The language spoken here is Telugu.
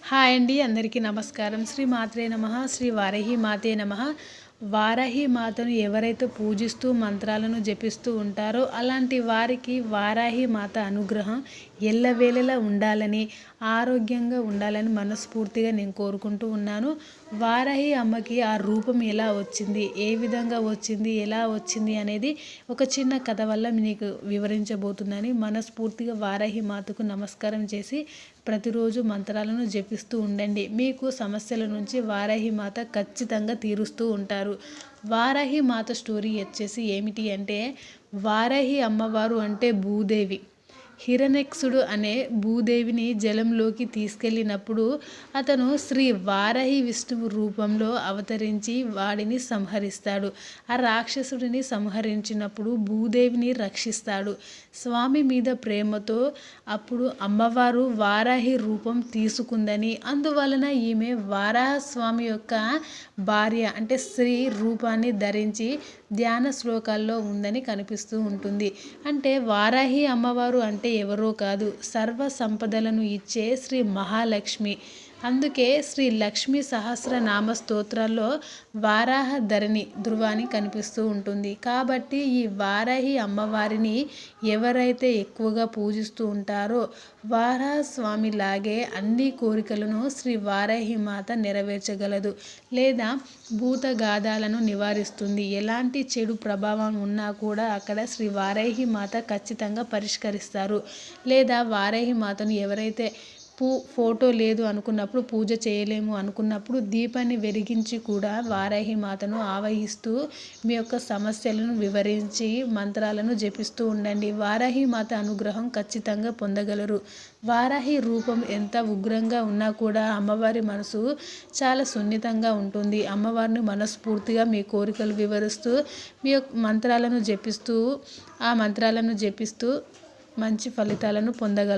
హాయ్ అండి, అందరికీ నమస్కారం. శ్రీ మాత్రే నమః. శ్రీ వారాహి మాతే నమః. వారాహి మాతను ఎవరైతే పూజిస్తూ మంత్రాలను జపిస్తూ ఉంటారో అలాంటి వారికి వారాహి మాత అనుగ్రహం ఎల్లవేళలా ఉండాలని, ఆరోగ్యంగా ఉండాలని మనస్ఫూర్తిగా నేను కోరుకుంటూ ఉన్నాను. వారాహి అమ్మకి ఆ రూపం ఎలా వచ్చింది, ఏ విధంగా వచ్చింది, ఎలా వచ్చింది అనేది ఒక చిన్న కథ వల్ల మీకు వివరించబోతున్నాను. మనస్ఫూర్తిగా వారాహి మాతకు నమస్కారం చేసి ప్రతిరోజు మంత్రాలను జపిస్తూ ఉండండి. మీకు సమస్యల నుంచి వారాహి మాత ఖచ్చితంగా తీరుస్తూ ఉంటారు. వారాహి మాత స్టోరీ వచ్చేసి ఏమిటి అంటే, వారాహి అమ్మవారు అంటే భూదేవి. హిరణ్యక్షుడు అనే భూదేవిని జలంలోకి తీసుకెళ్ళినప్పుడు అతను శ్రీ వారాహి విష్ణువు రూపంలో అవతరించి వాడిని సంహరిస్తాడు. ఆ రాక్షసుడిని సంహరించినప్పుడు భూదేవిని రక్షిస్తాడు. స్వామి మీద ప్రేమతో అప్పుడు అమ్మవారు వారాహి రూపం తీసుకుందని, అందువలన ఈమె వారాహ స్వామి యొక్క భార్య అంటే స్త్రీ రూపాన్ని ధరించి ధ్యాన శ్లోకాల్లో ఉందని కనిపిస్తూ ఉంటుంది. అంటే వారాహి అమ్మవారు అంటే ఎవరో కాదు, సర్వ సంపదలను ఇచ్చే శ్రీ మహాలక్ష్మి. అందుకే శ్రీ లక్ష్మీ సహస్రనామ స్తోత్రాల్లో వారాహ ధరణి ధృవాని కనిపిస్తూ ఉంటుంది. కాబట్టి ఈ వారాహి అమ్మవారిని ఎవరైతే ఎక్కువగా పూజిస్తూ ఉంటారో వారాహ స్వామి లాగే అన్ని కోరికలను శ్రీ వారాహి మాత నెరవేర్చగలదు, లేదా భూతగాథాలను నివారిస్తుంది. ఎలాంటి చెడు ప్రభావం ఉన్నా కూడా అక్కడ శ్రీ వారాహి మాత ఖచ్చితంగా పరిష్కరిస్తారు. లేదా వారాహి మాతను ఎవరైతే ఫోటో లేదు అనుకున్నప్పుడు, పూజ చేయలేము అనుకున్నప్పుడు దీపాన్ని వెలిగించి కూడా వారాహి మాతను ఆవహిస్తూ మీ యొక్క సమస్యలను వివరించి మంత్రాలను జపిస్తూ ఉండండి. వారాహి మాత అనుగ్రహం ఖచ్చితంగా పొందగలరు. వారాహి రూపం ఎంత ఉగ్రంగా ఉన్నా కూడా అమ్మవారి మనసు చాలా సున్నితంగా ఉంటుంది. అమ్మవారిని మనస్ఫూర్తిగా మీ కోరికలు వివరిస్తూ మీ యొక్క మంత్రాలను జపిస్తూ మంచి ఫలితాలను పొందగలరు.